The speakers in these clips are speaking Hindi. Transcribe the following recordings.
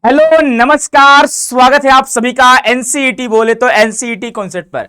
हेलो नमस्कार, स्वागत है आप सभी का एनसीईटी बोले तो एनसीईटी कॉन्सेप्ट पर।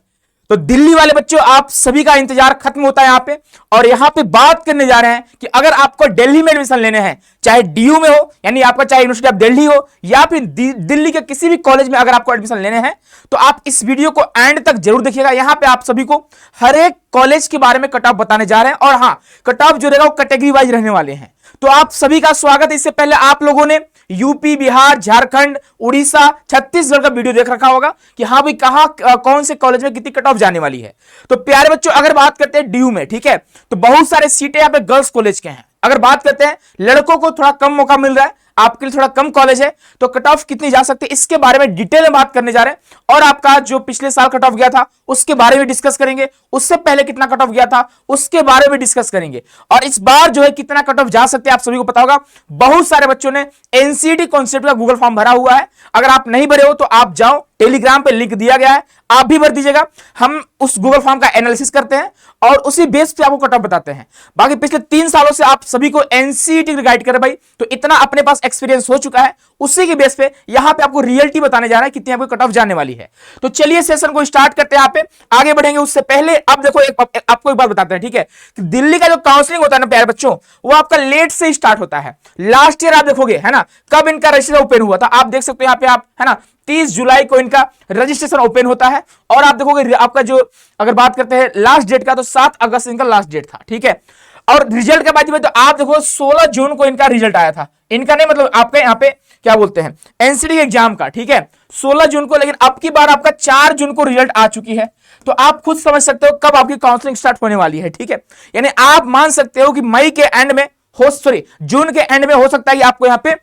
तो दिल्ली वाले बच्चों, आप सभी का इंतजार खत्म होता है यहाँ पे। और यहाँ पे बात करने जा रहे हैं कि अगर आपको दिल्ली में एडमिशन लेने हैं, चाहे डीयू में हो, यानी आपका चाहे यूनिवर्सिटी ऑफ दिल्ली हो, या फिर दिल्ली के किसी भी कॉलेज में अगर आपको एडमिशन लेने हैं, तो आप इस वीडियो को एंड तक जरूर देखिएगा। यहाँ पे आप सभी को हर एक कॉलेज के बारे में कट ऑफ बताने जा रहे हैं। और हाँ, कट ऑफ जो रहेगा वो कैटेगरी वाइज रहने वाले हैं। तो आप सभी का स्वागत है। इससे पहले आप लोगों ने यूपी, बिहार, झारखंड, उड़ीसा, छत्तीसगढ़ का वीडियो देख रखा होगा कि हाँ भाई कहां कौन से कॉलेज में कितनी कट ऑफ जाने वाली है। तो प्यारे बच्चों, अगर बात करते हैं डीयू में, ठीक है, तो बहुत सारे सीटें यहां पे गर्ल्स कॉलेज के हैं। अगर बात करते हैं लड़कों को थोड़ा कम मौका मिल रहा है, आपके लिए थोड़ा कम कॉलेज है, तो कट ऑफ कितनी जा सकती है इसके बारे में डिटेल में बात करने जा रहे हैं। और आपका जो पिछले साल कट ऑफ गया था उसके बारे में डिस्कस करेंगे, उससे पहले कितना कट ऑफ गया था उसके बारे में डिस्कस करेंगे, और इस बार जो है कितना कट ऑफ जा सकते हैं आप सभी को पता होगा। बहुत सारे बच्चों ने एनसीईटी कॉन्सेप्ट का गूगल फॉर्म भरा हुआ है। अगर आप नहीं भरे हो तो आप जाओ, टेलीग्राम पे लिंक दिया गया है, आप भी भर दीजिएगा। हम उस गूगल फॉर्म का एनालिसिस करते हैं और उसी बेस पे आपको कट ऑफ बताते हैं। बाकी पिछले 3 सालों से आप सभी को एनसीईटी गाइड कर भाई, तो इतना अपने पास एक्सपीरियंस हो चुका है, उसी के बेस पे यहां पे आपको रियलिटी बताने जा रहा है कितनी आपको कट ऑफ जाने वाली है। तो चलिए सेशन को स्टार्ट करते हैं। यहाँ पे आगे बढ़ेंगे उससे पहले अब देखो आपको एक बात बताते हैं, ठीक है, कि दिल्ली का जो काउंसलिंग होता है ना प्यारे बच्चों, वो आपका लेट से स्टार्ट होता है। लास्ट ईयर आप देखोगे, है ना, कब इनका रजिस्ट्रेशन ओपन हुआ था, आप देख सकते हो यहाँ पे, आप है ना, 30 जुलाई को इनका रजिस्ट्रेशन ओपन होता है। और आप देखोगे आपका जो अगर बात करते हैं लास्ट डेट का, तो 7 अगस्त इनका लास्ट डेट था, ठीक है। और रिजल्ट के बाद में तो आप देखो 16 जून को इनका रिजल्ट आया था। इनका नहीं, मतलब आपके यहाँ पे क्या बोलते हैं, एनसीटी एग्जाम का, ठीक है, 16 जून को। लेकिन अब की बार आपका 4 जून को रिजल्ट आ चुकी है। तो आप खुद समझ सकते हो कब आपकी काउंसलिंग स्टार्ट होने वाली है, ठीक है। यानी आप मान सकते हो कि मई के एंड में जून के एंड में हो सकता है कि आपको यहाँ पे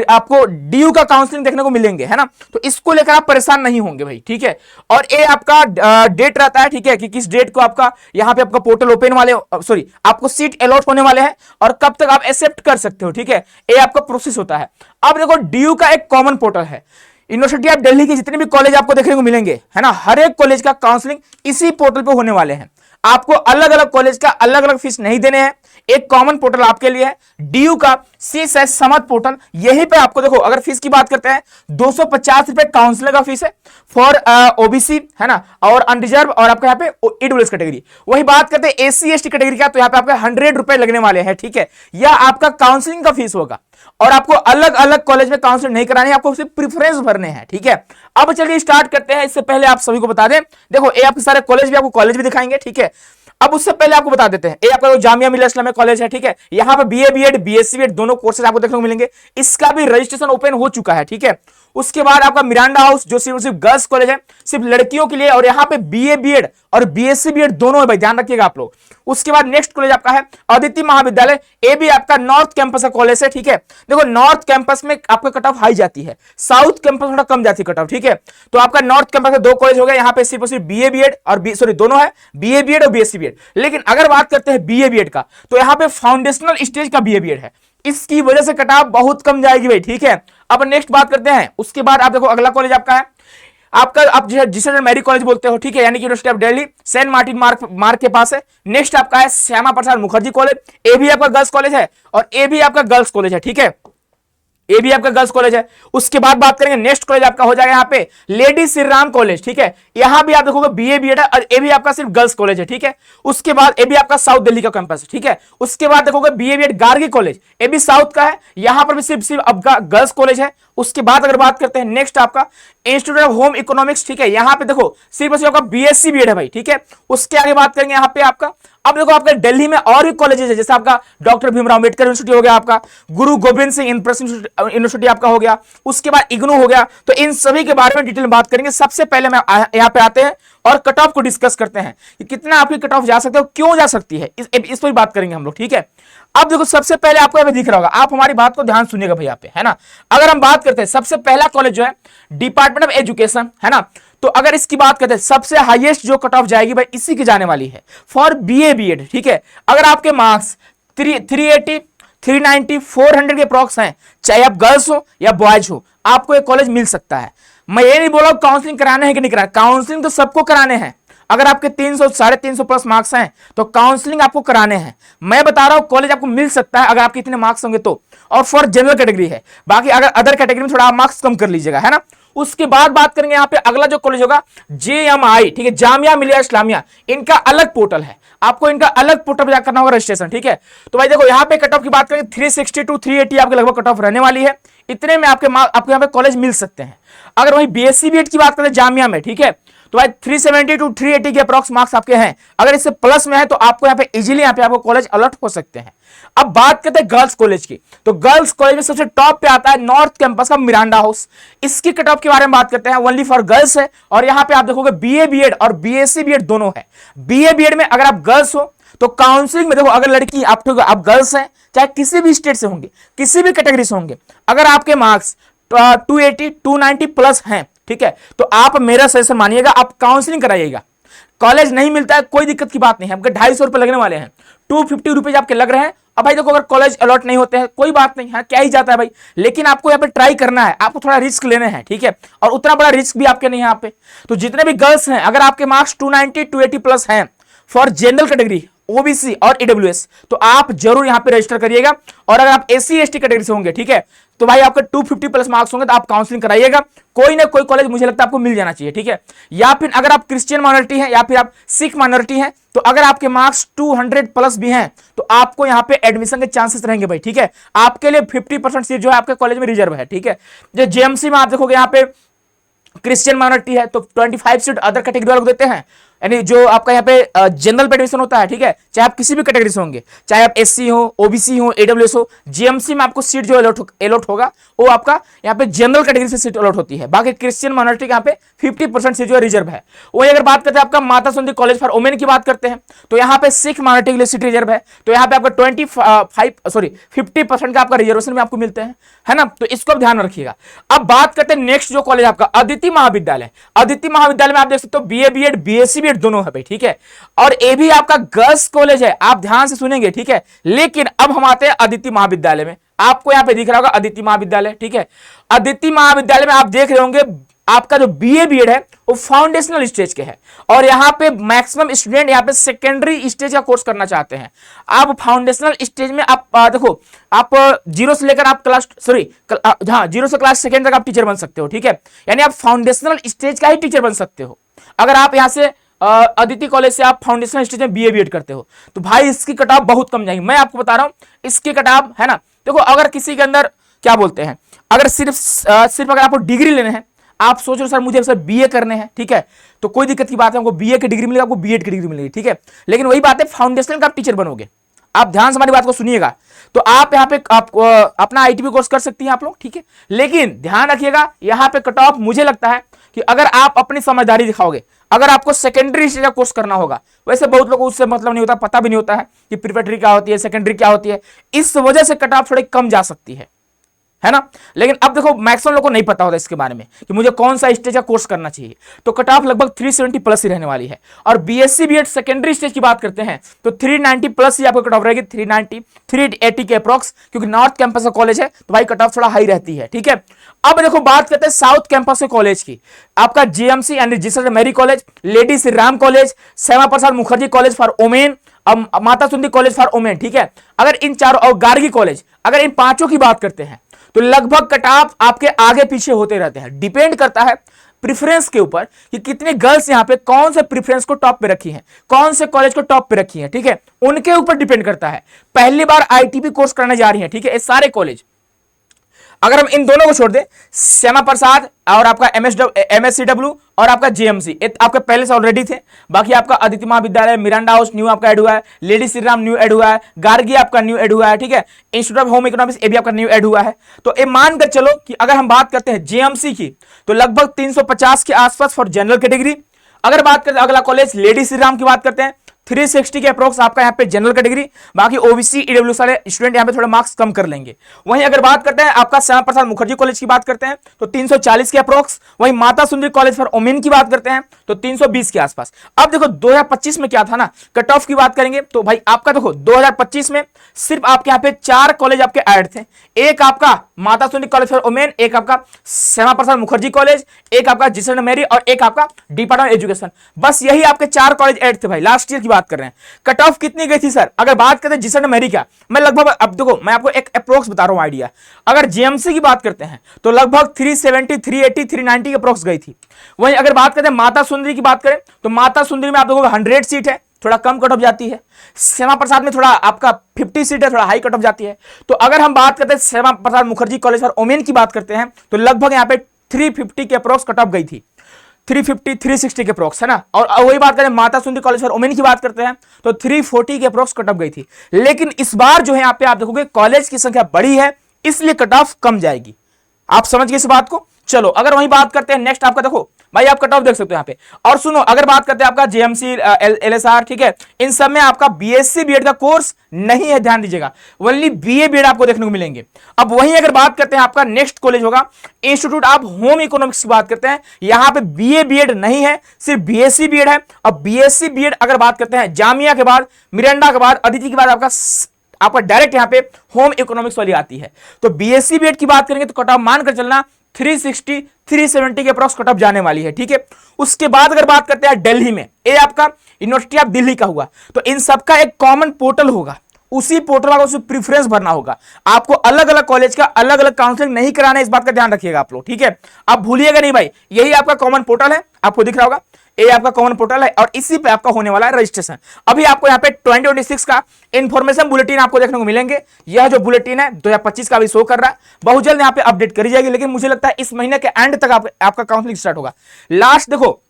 आपको डीयू का काउंसलिंग देखने को मिलेंगे, है ना। तो इसको लेकर आप परेशान नहीं होंगे भाई, ठीक है। और ये आपका डेट रहता है, ठीक है, कि किस डेट को आपका यहाँ पे आपका पोर्टल ओपन वाले, आपको सीट अलॉट होने वाले हैं और कब तक आप एक्सेप्ट कर सकते हो, ठीक है। ये आपका प्रोसेस होता है। अब देखो, डीयू का एक कॉमन पोर्टल है। यूनिवर्सिटी ऑफ दिल्ली के जितने भी कॉलेज आपको देखने को मिलेंगे, है ना, हर एक कॉलेज का काउंसलिंग इसी पोर्टल पे होने वाले हैं। आपको अलग अलग कॉलेज का अलग अलग फीस नहीं देने हैं, एक कॉमन पोर्टल आपके लिए है, डीयू का सीएसएस समत पोर्टल। यहीं पे आपको देखो, अगर फीस की बात करते हैं, 250 रुपए काउंसलर का फीस है फॉर ओबीसी, है ना, और अनरिजर्व, और आपका यहाँ पे ईडब्ल्यूएस कैटेगरी। वही बात करते हैं एससी एसटी कैटेगरी का, तो यहाँ पे आपका 100 रुपए लगने वाले हैं, ठीक है। यह आपका काउंसलिंग का फीस होगा। और आपको अलग अलग कॉलेज में काउंसलिंग नहीं करानी है, आपको सिर्फ प्रेफरेंस भरने हैं, ठीक है। अब चलिए स्टार्ट करते हैं। इससे पहले आप सभी को बता दें, देखो ये आपके सारे कॉलेज भी आपको कॉलेज भी दिखाएंगे, ठीक है। अब उससे पहले आपको बता देते हैं, ये आपका जामिया मिलिया इस्लामिया कॉलेज है, ठीक है। यहाँ पे बीए बीएड बीएससी बीएड दोनों कोर्सेज आपको देखने को मिलेंगे। इसका भी रजिस्ट्रेशन ओपन हो चुका है, ठीक है। उसके बाद आपका मिरांडा हाउस, जो सिर्फ गर्ल्स कॉलेज है, सिर्फ लड़कियों के लिए, और यहाँ पे बीए बीएड और बीएससी बीएड दोनों है भाई, ध्यान रखिएगा आप लोग। उसके बाद नेक्स्ट कॉलेज आपका है अदिति महाविद्यालय। ये भी आपका नॉर्थ कैंपस का कॉलेज है, ठीक है। देखो, नॉर्थ कैंपस में आपका कट ऑफ हाई जाती है, साउथ कैंपस थोड़ा कम जाती है कट ऑफ, ठीक है। तो आपका नॉर्थ कैंपस में 2 कॉलेज हो गए, यहाँ पे सिर्फ बीए बीएड और दोनों है, बीए बीएड और बीएससी बीएड। लेकिन अगर बात करते हैं बीए बीएड का, तो यहाँ पे फाउंडेशनल स्टेज का बीए बीएड है, इसकी वजह से कट ऑफ बहुत कम जाएगी भाई, ठीक है। अब नेक्स्ट बात करते हैं। उसके बाद आप देखो, अगला कॉलेज आपका है, आपका आप जिसे मैरी कॉलेज बोलते हो, ठीक है, यानी कि University of Delhi Saint Martin Marg के पास है। नेक्स्ट आपका है श्यामा प्रसाद मुखर्जी कॉलेज, ये भी आपका गर्ल्स कॉलेज है, और ये भी आपका गर्ल्स कॉलेज है, ठीक है, ये भी आपका गर्ल्स कॉलेज है। उसके बाद बात करेंगे, नेक्स्ट कॉलेज आपका हो जाएगा यहाँ पे लेडी श्री राम कॉलेज, ठीक है। यहां भी आप देखोगे बीए बीएड है, और ये भी आपका सिर्फ गर्ल्स कॉलेज है, ठीक है। उसके बाद ये भी आपका साउथ दिल्ली का कैंपस है, ठीक है। उसके बाद देखोगे बीए बीएड गार्गी कॉलेज, ये भी साउथ का है, यहां पर भी सिर्फ आपका गर्ल्स कॉलेज है। उसके बाद अगर बात करते हैं नेक्स्ट आपका इंस्टीट्यूट ऑफ होम इकोनॉमिक्स, ठीक है, यहां पे देखो सिर्फ आपका बीएससी बीएड है भाई, ठीक है। उसके आगे बात करेंगे यहाँ पे आपका, अब देखो आपका दिल्ली में और भी कॉलेजेस है, जैसे आपका डॉक्टर भीमराव अंबेडकर यूनिवर्सिटी हो गया, आपका गुरु गोविंद सिंह यूनिवर्सिटी आपका हो गया, उसके बाद इग्नू हो गया। तो इन सभी के बारे में डिटेल में बात करेंगे। सबसे पहले मैं यहाँ पे आते हैं और कट ऑफ को डिस्कस करते हैं कि कितना आपकी कट ऑफ जा सकते हो, क्यों जा सकती है, इस पर बात करेंगे हम लोग, ठीक है। अब देखो, सबसे पहले आपको यहाँ पे दिख रहा होगा, आप हमारी बात को ध्यान सुनिएगा भाई यहाँ पे, है ना। अगर हम बात करते हैं, सबसे पहला कॉलेज जो है डिपार्टमेंट ऑफ एजुकेशन, है ना। तो अगर इसकी बात करते हैं, सबसे हाईएस्ट जो कट ऑफ जाएगी भाई इसी की जाने वाली है फॉर बीए बीएड, ठीक है। अगर आपके मार्क्स 380 390 400 के अप्रॉक्स हैं, चाहे आप गर्ल्स हो या बॉयज हो, आपको एक कॉलेज मिल सकता है। मैं ये नहीं बोल रहा हूं काउंसलिंग कराने हैं कि नहीं कराने, काउंसलिंग तो सबको कराने हैं। अगर आपके 300 350 प्लस मार्क्स हैं तो काउंसलिंग आपको कराने हैं। मैं बता रहा हूं कॉलेज आपको मिल सकता है अगर आपके इतने मार्क्स होंगे तो। और फॉर जनरल कैटेगरी है। बाकी अगर अदर कैटेगरी में थोड़ा आप मार्क्स कम कर लीजिएगा, है ना। उसके बाद बात करेंगे यहाँ पे अगला जो कॉलेज होगा JMI, ठीक है, जामिया मिलिया इस्लामिया। इनका अलग पोर्टल है, आपको इनका अलग पोर्टल पर करना होगा रजिस्ट्रेशन, ठीक है। तो भाई देखो यहाँ पे कट ऑफ की बात करें 360 to 380 आपके लगभग कट ऑफ रहने वाली है। इतने में आपको यहाँ पे कॉलेज मिल सकते हैं। अगर वही BSc BEd की बात करें जामिया में, ठीक है, तो भाई 370 to 380 के अप्रॉक्स मार्क्स आपके हैं। अगर इससे प्लस में है तो आपको यहाँ पे इजीली यहाँ पे आपको कॉलेज अलॉट हो सकते हैं। अब बात करते हैं गर्ल्स कॉलेज की, तो गर्ल्स कॉलेज में सबसे टॉप पे आता है नॉर्थ कैंपस का मिरांडा हाउस। इसकी कट ऑफ के बारे में बात करते हैं, ओनली फॉर गर्ल्स है। और यहाँ पे आप देखोगे BA BEd और BSc BEd दोनों है। BA BEd में अगर आप गर्ल्स हो तो काउंसलिंग में देखो, अगर लड़की आप गर्ल्स हैं, चाहे किसी भी स्टेट से होंगे, किसी भी कैटेगरी से होंगे, अगर आपके मार्क्स 280 290 प्लस हैं, ठीक है, तो आप मेरा सजेशन मानिएगा, आप काउंसलिंग कराइएगा। कॉलेज नहीं मिलता है कोई दिक्कत की बात नहीं है, आपके 250 रुपए लगने वाले हैं, 250 रुपीज आपके लग रहे हैं। अब भाई देखो अगर कॉलेज अलॉट नहीं होते हैं कोई बात नहीं है, क्या ही जाता है भाई, लेकिन आपको यहाँ पे ट्राई करना है, आपको थोड़ा रिस्क लेने हैं, ठीक है, और उतना बड़ा रिस्क भी आपके नहीं है यहाँ पे। तो जितने भी गर्ल्स हैं, अगर आपके मार्क्स 290 280 प्लस हैं फॉर जनरल कैटेगरी OBC और EWS, तो आप जरूर यहाँ पे रजिस्टर करिएगा। और अगर आप SC ST कैटेगरी से होंगे, ठीक है, तो भाई आपके 250 प्लस मार्क्स होंगे तो आप काउंसलिंग कराइएगा। कोई ना कोई कॉलेज मुझे लगता है आपको मिल जाना चाहिए, ठीक है। या फिर अगर आप क्रिश्चियन माइनॉरिटी हैं या फिर आप सिख माइनॉरिटी हैं, तो अगर आपके मार्क्स 200 प्लस भी हैं तो आपको यहाँ पे एडमिशन के चांसेस रहेंगे भाई, ठीक है। आपके लिए 50% सीट जो है आपके कॉलेज में रिजर्व है, ठीक है। जो JMC में आप देखोगे यहाँ पे क्रिश्चियन माइनॉरिटी है तो 25 सीट अदर कैटेगरी वालों को देते हैं, यानी जो आपका यहाँ पे जनरल पे एडमिशन होता है, ठीक है, चाहे आप किसी भी कैटेगरी से होंगे, चाहे आप SC हो, OBC हो, AWS हो, JMC में आपको सीट जो अलॉट होगा वो आपका यहाँ पे जनरल कैटेगरी से सीट अलॉट होती है। बाकी क्रिश्चियन माइनॉरिटी का यहाँ पे 50% सीट जो है रिजर्व है। वही अगर बात करते हैं आपका माता सुंदरी कॉलेज फॉर वुमेन की बात करते हैं, तो यहाँ पे सिख माइनॉरिटी के लिए सीट रिजर्व है, तो यहाँ पे आपका 50% का आपका रिजर्वेशन में आपको मिलते हैं, है ना। तो इसको ध्यान में रखिएगा। अब बात करते हैं नेक्स्ट जो कॉलेज आपका अदिति महाविद्यालय। अदिति महाविद्यालय में आप देख सकते हो BA BEd BSc BEd दोनों है भाई, ठीक है। और ये भी आपका गर्ल्स कॉलेज है, आप ध्यान से सुनेंगे, ठीक है। लेकिन अब हम आते हैं अदिति महाविद्यालय में। आपको यहाँ पे दिख रहा होगा अदिति महाविद्यालय, ठीक है। अदिति महाविद्यालय में आप देख रहे होंगे आपका जो BA BEd है वो फाउंडेशनल स्टेज के है, और यहाँ पे मैक्सिमम स्टूडेंट यहाँ पे सेकेंडरी स्टेज का कोर्स करना चाहते हैं। आप फाउंडेशनल स्टेज में आप देखो, आप जीरो से लेकर आप जीरो से क्लास सेकेंड तक आप टीचर बन सकते हो, ठीक है। यानी आप फाउंडेशनल स्टेज का ही टीचर बन सकते हो। अगर आप यहाँ से अदिति कॉलेज से आप फाउंडेशनल स्टेज में BA BEd करते हो तो भाई इसकी कट ऑफ बहुत कम जाएगी, मैं आपको बता रहा हूँ इसकी कट ऑफ, है ना। देखो अगर किसी के अंदर क्या बोलते हैं, अगर सिर्फ अगर आपको डिग्री लेने हैं, आप सोच रहे हो सर मुझे सर BA करने हैं, ठीक है, तो कोई दिक्कत की बात है, आपको BA की डिग्री मिलेगी, आपको BEd की डिग्री मिलेगी, ठीक है। लेकिन वही बात है फाउंडेशनल का आप टीचर बनोगे, आप ध्यान से हमारी बात को सुनिएगा, तो आप यहाँ पे आप अपना ITP कोर्स कर सकती हैं आप लोग, ठीक है। लेकिन ध्यान रखिएगा यहाँ पे कट ऑफ मुझे लगता है कि अगर आप अपनी समझदारी दिखाओगे, अगर आपको सेकेंडरी स्टेज का कोर्स करना होगा, वैसे बहुत लोगों को उससे मतलब नहीं होता, पता भी नहीं होता है कि प्रिपरेटरी क्या होती है, सेकेंडरी क्या होती है, इस वजह से कट ऑफ थोड़ी कम जा सकती है ना। लेकिन अब देखो मैक्सिमम लोगों को नहीं पता होता इसके बारे में कि मुझे कौन सा स्टेज का कोर्स करना चाहिए, तो कट ऑफ लगभग 370 प्लस ही रहने वाली है। और BSc BEd सेकेंडरी स्टेज की बात करते हैं तो 390 प्लस ही आपको कट ऑफ रहेगी, 390 380 के अप्रॉक्स, क्योंकि नॉर्थ कैंपस का कॉलेज है तो भाई कट ऑफ थोड़ा हाई रहती है, ठीक है। अब देखो बात करते हैं साउथ कैंपस के कॉलेज की। आपका JMC यानी registered Mary college, lady Shri Ram college, Shyama Prasad Mukherjee college for women, Mata Sundari college for women, ठीक है। अगर इन चारों और गार्गी कॉलेज, अगर इन पांचों की बात करते हैं तो लगभग कट ऑफ आपके आगे पीछे होते रहते हैं। डिपेंड करता है प्रेफरेंस के ऊपर कि कितने गर्ल्स यहाँ पे कौन से प्रेफरेंस को टॉप पे रखी हैं, कौन से कॉलेज को टॉप पे रखी हैं, ठीक है, उनके ऊपर डिपेंड करता है। पहली बार ITP कोर्स करने जा रही हैं, ठीक है, ये सारे कॉलेज, अगर हम इन दोनों को छोड़ दें, श्यामा प्रसाद और आपका MSCW और आपका JMC आपके पहले से ऑलरेडी थे, बाकी आपका अदिति महाविद्यालय, मिरांडा हाउस न्यू आपका ऐड हुआ है, lady Shri Ram new add हुआ है, गार्गी आपका न्यू ऐड हुआ है, ठीक है, इंस्टीट्यूट ऑफ होम इकोनॉमिक्स ये भी आपका न्यू ऐड हुआ है। तो ये मानकर चलो कि अगर हम बात करते हैं JMC की तो लगभग 350 के आसपास फॉर जनरल कैटेगरी। अगर बात करते हैं अगला कॉलेज लेडी श्री राम की बात करते हैं 360 के अप्रोक्स आपका यहाँ पे जनरल कैटेगरी, बाकी OBC EWS वाले स्टूडेंट यहाँ पे थोड़ा मार्क्स कम कर लेंगे। वहीं अगर बात करते हैं आपका श्यामा प्रसाद मुखर्जी कॉलेज की बात करते हैं तो 340 के अप्रोक्स, वहीं माता सुंदरी कॉलेज फॉर वुमेन की बात करते हैं तो 320 के आसपास। अब देखो 2025 में क्या था ना, कट ऑफ की बात करेंगे तो भाई आपका देखो 2025 में सिर्फ आपके यहाँ पे 4 कॉलेज आपके ऐड थे, एक आपका माता सुंदरी कॉलेज फॉर वुमेन, एक आपका श्यामा प्रसाद मुखर्जी कॉलेज, एक आपका जिसन मेरी और एक आपका डिपार्टमेंट एजुकेशन, बस यही आपके 4 कॉलेज ऐड थे भाई लास्ट ईयर की बात कर रहे हैं, कट ऑफ कितनी गई थी सर? अगर बात करते हैं जिसन अमेरिका, मैं लगभग, अब देखो मैं आपको एक अप्रोक्स बता रहा हूं आइडिया। अगर जेएमसी की बात करते हैं तो लगभग 370, 380, 390 के अप्रोक्स गई थी। वहीं अगर बात करते हैं माता सुंदरी की बात करें तो माता सुंदरी में आप देखोगे 100 सीट है, थोड़ा कम कट ऑफ जाती है। श्यामा प्रसाद में थोड़ा आपका 50 सीट है, थोड़ा हाई कट ऑफ जाती है। तो अगर हम बात करते हैं Shyama Prasad Mukherjee college for women की बात करते हैं तो लगभग यहाँ पे 350 के अप्रोक्स कट ऑफ गई थी, 350 360 के अप्रोक्स, है ना। और वही बात करें माता सुंदरी कॉलेज फॉर वुमेन की बात करते हैं तो 340 के अप्रोक्स कट ऑफ गई थी। लेकिन इस बार जो है यहाँ पे आप देखोगे कॉलेज की संख्या बड़ी है, इसलिए कट ऑफ कम जाएगी। आप समझ गए इस बात को? चलो अगर वही बात करते हैं नेक्स्ट, आपका देखो भाई आप कट ऑफ देख सकते हो यहाँ पे। और सुनो, अगर बात करते हैं आपका जेएमसी, एलएसआर, ठीक है, इन सब में आपका बीएससी बीएड का कोर्स नहीं है, ध्यान दीजिएगा, ओनली बीए बीएड आपको देखने को मिलेंगे। अब वहीं अगर बात करते हैं आपका नेक्स्ट कॉलेज होगा इंस्टीट्यूट ऑफ होम इकोनॉमिक्स की बात करते हैं, यहां पे बीए बीएड नहीं है, सिर्फ बीएससी बीएड है। अब बीएससी बीएड अगर बात करते हैं जामिया के बाद, मिरांडा के बाद, अदिति के बाद आपका डायरेक्ट यहां पे होम इकोनॉमिक्स वाली आती है। तो बीएससी बीएड की बात करेंगे तो कट ऑफ मानकर चलना 360 370 के अप्रॉक्स कट ऑफ जाने वाली है, ठीक है। उसके बाद अगर बात करते हैं दिल्ली में, ये आपका यूनिवर्सिटी ऑफ दिल्ली का हुआ, तो इन सबका एक कॉमन पोर्टल होगा, उसी पोर्टल का उसमें प्रेफरेंस भरना होगा। आपको अलग अलग कॉलेज का अलग अलग काउंसलिंग नहीं कराना है, इस बात का ध्यान रखिएगा आप लोग, ठीक है। आप भूलिएगा नहीं भाई, यही आपका कॉमन पोर्टल है, आपको दिख रहा होगा, ये आपका कॉमन पोर्टल है और इसी पे आपका होने वाला है रजिस्ट्रेशन। अभी आपको यहाँ पे 2026 का इंफॉर्मेशन बुलेटिन आपको देखने को मिलेंगे। यह जो बुलेटिन है 2025 का भी शो कर रहा है, बहुत जल्द यहाँ पे अपडेट करी जाएगी, लेकिन मुझे लगता है इस महीने के एंड तक आपका काउंसलिंग स्टार्ट होगा। लास्ट देखो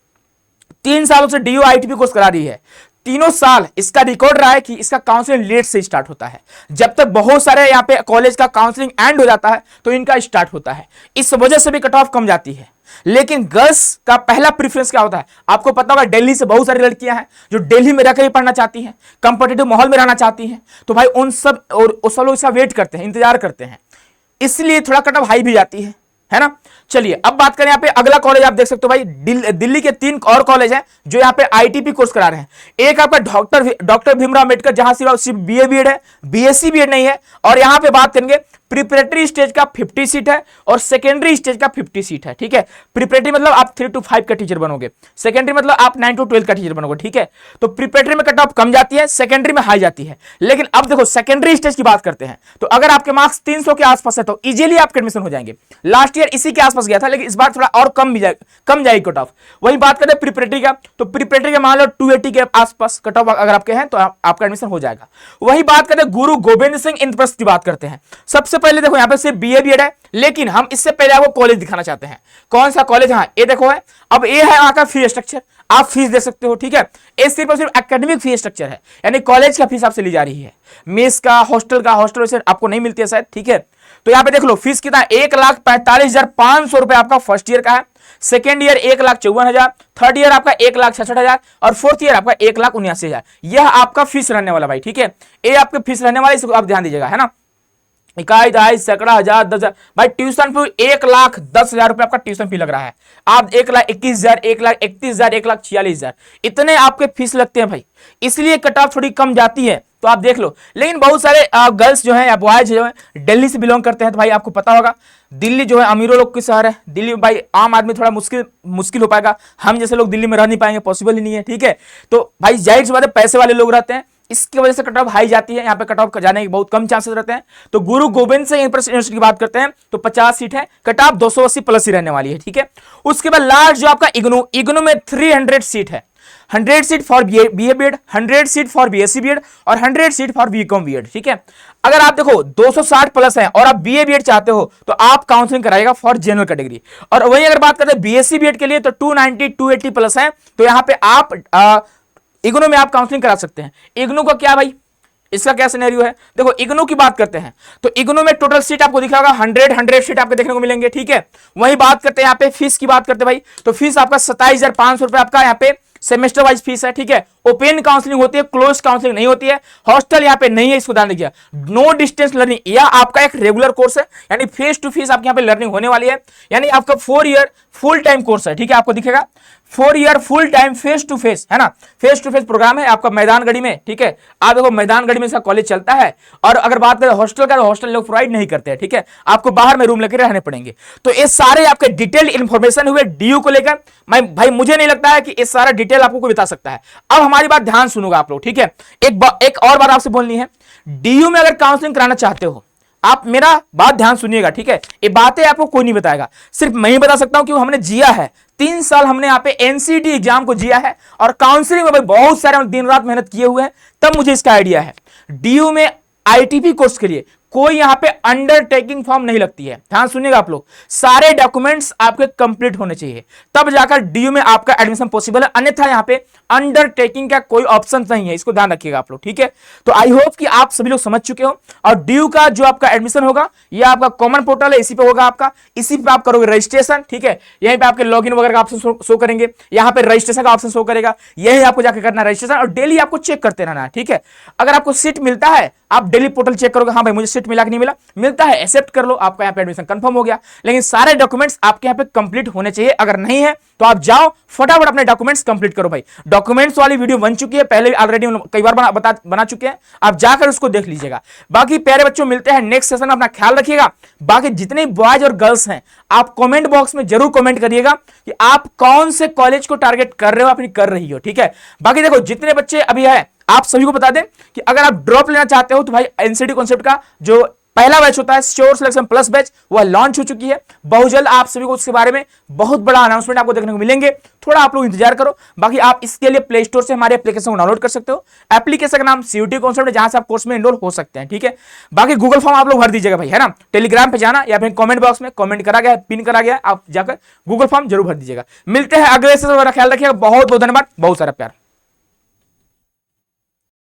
3 सालों से डीयू आईटीपी कोर्स करा रही है, तीनों साल इसका रिकॉर्ड रहा है कि इसका काउंसलिंग लेट से स्टार्ट होता है। जब तक बहुत सारे यहाँ पे कॉलेज का काउंसलिंग एंड हो जाता है तो इनका स्टार्ट होता है, इस वजह से भी कट ऑफ कम जाती है। लेकिन गर्ल्स का पहला प्रेफरेंस क्या होता है आपको पता होगा, दिल्ली से बहुत सारी लड़कियां हैं जो दिल्ली में रहकर ही पढ़ना चाहती हैं, कंपटीटिव माहौल में रहना चाहती हैं, तो भाई उन सब लोग इसका वेट करते हैं, इंतजार करते हैं, इसलिए थोड़ा कट ऑफ हाई भी जाती है ना। चलिए अब बात करें यहाँ पे अगला कॉलेज, आप देख सकते हो भाई दिल्ली के 3 और कॉलेज हैं जो यहाँ पे आईटीपी कोर्स करा रहे हैं। एक आपका डॉक्टर भीमराव अंबेडकर, जहां सिर्फ बीए बीएड है, बीएससी बीएड नहीं है। और यहाँ पे बात करेंगे प्रिपरेटरी स्टेज का 50 सीट है और सेकेंडरी स्टेज का 50 सीट है, ठीक है। प्रिपरेटरी मतलब आप 3 to 5 का टीचर बनोगे, सेकेंडरी मतलब आप 9 to 12 का टीचर बनोगे, ठीक है। तो प्रिपरेटरी में कट ऑफ कम जाती है, सेकेंडरी में हाई जाती है। लेकिन अब देखो सेकेंडरी स्टेज की बात करते हैं तो अगर आपके मार्क्स 300 के आसपास है तो इजीली आपके एडमिशन हो जाएंगे। लास्ट ईयर इसी के आसपास गया था, लेकिन इस बार थोड़ा और कम जाएगी कट ऑफ। वही बात करते हैं प्रिपरेटरी का, तो प्रिपरेटरी का मान लो 280 के आसपास कट ऑफ अगर आपके हैं तो आपका एडमिशन हो जाएगा। वही बात करते हैं गुरु गोविंद सिंह इंद्रप्रस्थ की बात करते हैं। सबसे पहले देखो यहाँ पे सिर्फ बीए बीएड है, लेकिन हम इससे पहले आपको कॉलेज दिखाना चाहते हैं। कौन सा कॉलेज? हाँ ये देखो है, अब ये है वहां का फी स्ट्रक्चर, आप फीस दे सकते हो, ठीक है। ये सिर्फ और सिर्फ एकेडमिक फी स्ट्रक्चर है, यानी कॉलेज का फीस आपसे ली जा रही है। मेस का, हॉस्टल वैसे आपको नहीं मिलती है शायद, ठीक है। तो यहाँ पे देख लो फीस कितना, 1,45,500 रुपए आपका फर्स्ट ईयर का है, सेकेंड ईयर 1,54,000, थर्ड ईयर आपका 1,66,000 और फोर्थ ईयर आपका 1,79,000। यह आपका फीस रहने वाला भाई, ठीक है। ये आपके फीस रहने वाला, इसको आप ध्यान दीजिएगा, है ना। इकाई, दहाई, सैकड़ा, हजार, 10,000, भाई ट्यूशन फी 1,10,000 रुपए आपका ट्यूशन फी लग रहा है। आप 1,21,000, 1,31,000, 1,46,000 इतने आपके फीस लगते हैं भाई, इसलिए कट ऑफ थोड़ी कम जाती है, तो आप देख लो। लेकिन बहुत सारे गर्ल्स जो हैं या बॉयज जो है दिल्ली से बिलोंग करते हैं, तो भाई आपको पता होगा दिल्ली जो है अमीरों लोग की शहर है। दिल्ली में भाई आम आदमी थोड़ा मुश्किल हो पाएगा, हम जैसे लोग दिल्ली में रह नहीं पाएंगे, पॉसिबल ही नहीं है, ठीक है। तो भाई जाहिर सी बात है पैसे वाले लोग रहते हैं, इसकी वजह से कट ऑफ हाई जाती है, यहाँ पे कट ऑफ जाने के बहुत कम चांसेस रहते हैं। तो गुरु गोविंद सिंह यूनिवर्सिटी की बात करते हैं तो 50 सीट है, कट ऑफ 280 प्लस ही रहने वाली है, ठीक है। उसके बाद लास्ट जो आपका इग्नू में 300 सीट है, 100 seat for BA BEd, 100 seat for BSc BEd और 100 सीट फॉर बीकॉम बीएड, ठीक है। अगर आप देखो 260 प्लस है और आप बीए बीएड चाहते हो तो आप काउंसलिंग कराइएगा फॉर जनरल कैटेगरी। और वहीं अगर बात करते हैं बीएससी बीएड के लिए तो 290 280 प्लस है, तो यहाँ पे आप इग्नू में आप काउंसलिंग करा सकते हैं। इग्नू का क्या भाई, इसका क्या सिनेरियो है, देखो इग्नू की बात करते हैं तो इग्नू में टोटल सीट आपको दिख रहा होगा 100 सीट आपको देखने को मिलेंगे, ठीक है। वही बात करते हैं यहाँ पे फीस की बात करते हैं भाई, तो फीस आपका 27,500 रुपए आपका यहाँ पे सेमेस्टर वाइज फीस है, ठीक है। ओपन काउंसलिंग होती है, क्लोज काउंसलिंग नहीं होती है, हॉस्टल यहाँ पे नहीं है, इसको ध्यान रखिए। नो डिस्टेंस लर्निंग, यह आपका एक रेगुलर कोर्स है, यानी फेस टू फेस आपके यहाँ पे लर्निंग होने वाली है, यानी आपका 4 ईयर फुल टाइम कोर्स है, ठीक है। आपको दिखेगा 4 year full time face to face, है ना, फेस टू फेस प्रोग्राम है आपका मैदानगढ़ी में, ठीक है। आप देखो मैदानगढ़ी में इसका कॉलेज चलता है। और अगर बात करें हॉस्टल का, तो हॉस्टल लोग प्रोवाइड नहीं करते हैं, ठीक है, आपको बाहर में रूम लेकर रहने पड़ेंगे। तो ये सारे आपके डिटेल इंफॉर्मेशन हुए डीयू को लेकर। मैं भाई मुझे नहीं लगता है कि ये सारा डिटेल आपको कोई बता सकता है। अब हमारी बात ध्यान सुनोगे आप लोग, ठीक है। एक और बात आपसे बोलनी है, डीयू में अगर काउंसलिंग कराना चाहते हो, आप मेरा बात ध्यान सुनिएगा, ठीक है। ये बातें आपको कोई नहीं बताएगा, सिर्फ मैं ही बता सकता हूं, क्योंकि हमने जिया है। 3 साल हमने यहाँ पे एनसीटी एग्जाम को जिया है, और काउंसलिंग में भाई बहुत सारे दिन रात मेहनत किए हुए हैं, तब मुझे इसका आइडिया है। डीयू में आईटीपी कोर्स के लिए कोई यहां पे अंडरटेकिंग फॉर्म नहीं लगती है। ध्यान सुनिएगा आप लोग, सारे डॉक्यूमेंट्स आपके कंप्लीट होने चाहिए, तब जाकर डीयू में आपका एडमिशन पॉसिबल है। अन्यथा यहां पे अंडरटेकिंग का कोई ऑप्शन नहीं है, इसको ध्यान रखिएगा आप लोग, ठीक है। तो आई होप कि आप सभी लोग समझ चुके हो। और डीयू का जो आपका एडमिशन होगा, यह आपका कॉमन पोर्टल है, इसी पे होगा आपका, इसी पे आप करोगे रजिस्ट्रेशन, ठीक है। यहीं पे आपके लॉगिन वगैरह का ऑप्शन शो करेंगे, यहां पे रजिस्ट्रेशन का ऑप्शन शो करेगा, यही आपको जाकर करना रजिस्ट्रेशन, और डेली आपको चेक करते रहना है, ठीक है। अगर आपको सीट मिलता है, आप डेली पोर्टल चेक करोगे, हाँ भाई मुझे सीट मिला कि नहीं मिला, मिलता है एक्सेप्ट कर लो, आपका यहाँ पे एडमिशन कंफर्म हो गया। लेकिन सारे डॉक्यूमेंट्स आपके यहाँ पे कंप्लीट होने चाहिए, अगर नहीं है तो आप जाओ फटाफट अपने डॉक्यूमेंट्स कंप्लीट करो भाई। डॉक्यूमेंट्स वाली वीडियो बन चुकी है, पहले ऑलरेडी कई बार बना चुके हैं, आप जाकर उसको देख लीजिएगा। बाकी प्यारे बच्चों, मिलते हैं नेक्स्ट सेशन में, अपना ख्याल रखिएगा। बाकी जितने बॉयज और गर्ल्स हैं, आप कमेंट बॉक्स में जरूर कमेंट करिएगा कि आप कौन से कॉलेज को टारगेट कर रहे हो, अपनी कर रही हो, ठीक है। बाकी देखो जितने बच्चे अभी है, आप सभी को बता दें कि अगर आप ड्रॉप लेना चाहते हो, तो भाई एनसीटी कॉन्सेप्ट का जो पहला बैच होता है श्योर सिलेक्शन प्लस बैच, वह लॉन्च हो चुकी है। बहुत जल्द आप सभी को उसके बारे में बहुत बड़ा अनाउंसमेंट आपको देखने को मिलेंगे, थोड़ा आप लोग इंतजार करो। बाकी आप इसके लिए प्ले स्टोर से हमारे एप्लीकेशन को डाउनलोड कर सकते हो। एप्लीकेशन का नाम सीयूटी कॉन्सेप्ट है, जहां से आप कोर्स में एनरोल हो सकते हैं, ठीक है। बाकी गूगल फॉर्म आप लोग भर दीजिएगा भाई, है ना। टेलीग्राम पे जाना या फिर कमेंट बॉक्स में कमेंट करा गया, पिन करा गया, आप जाकर गूगल फॉर्म जरूर भर दीजिएगा। मिलते हैं अगले से, ख्याल रखिएगा। बहुत बहुत धन्यवाद, बहुत सारा प्यार।